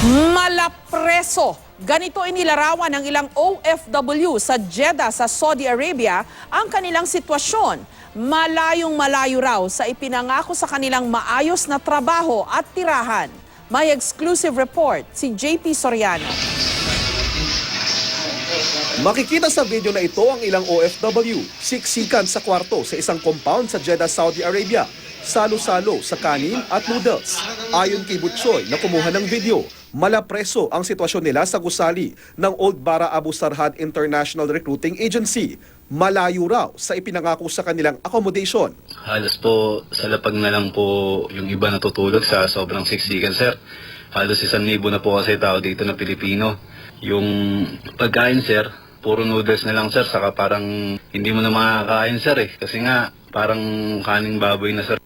Malapreso. Ganito inilarawan ng ilang OFW sa Jeddah sa Saudi Arabia ang kanilang sitwasyon. Malayong-malayo raw sa ipinangako sa kanilang maayos na trabaho at tirahan. May exclusive report si JP Soriano. Makikita sa video na ito ang ilang OFW, siksikan sa kwarto sa isang compound sa Jeddah, Saudi Arabia. Salo-salo sa kanin at noodles. Ayon kay Butchoy na kumuha ng video, malapreso ang sitwasyon nila sa gusali ng Old Bara Abu Sarhad International Recruiting Agency. Malayo raw sa ipinangako sa kanilang accommodation. Halos po sa lapag na lang po yung iba natutulog sa sobrang siksikan, sir. Halos 1,000 na po kasi tao dito na Pilipino. Yung pagkain, sir, puro noodles na lang, sir. Saka parang hindi mo na makakain, sir, eh. Kasi nga parang kaning baboy na, sir.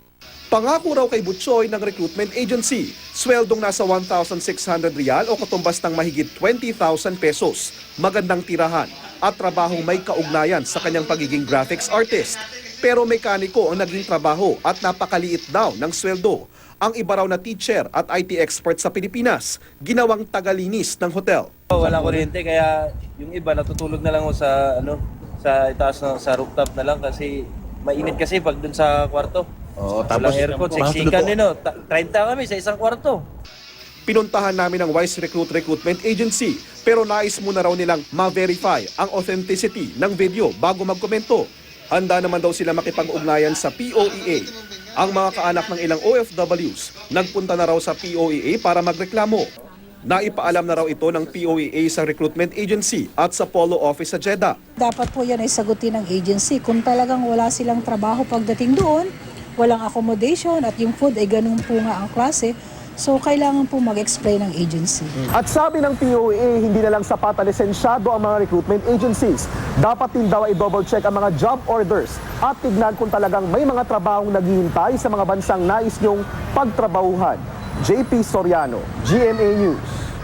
Pangako raw kay Butchoy ng recruitment agency, sweldong nasa 1,600 riyal o katumbas ng mahigit 20,000 pesos, magandang tirahan at trabahong may kaugnayan sa kanyang pagiging graphics artist. Pero mekaniko ang naging trabaho at napakaliit daw ng sweldo. Ang iba raw na teacher at IT expert sa Pilipinas, ginawang tagalinis ng hotel. Walang kuryente kaya yung iba natutulog na lang sa sa itaas sa rooftop na lang kasi mainit kasi pag dun sa kwarto. Tapos aircon, siksikan din, 30 kami sa isang kwarto. Pinuntahan namin ang Wise Recruitment Agency pero nais muna raw nilang ma-verify ang authenticity ng video bago magkomento. Handa naman daw sila makipag-ugnayan sa POEA. Ang mga kaanak ng ilang OFWs nagpunta na raw sa POEA para magreklamo. Naipaalam na raw ito ng POEA sa recruitment agency at sa Polo office sa Jeddah. Dapat po yan ay sagutin ng agency kung talagang wala silang trabaho pagdating doon, walang accommodation at yung food ay ganun po nga ang klase. So, kailangan po mag-explain ng agency. At sabi ng POEA, hindi na lang sapat na lisensyado ang mga recruitment agencies. Dapat din daw ay double-check ang mga job orders at tignan kung talagang may mga trabahong naghihintay sa mga bansang nais niyong pagtrabahuhan. JP Soriano, GMA News.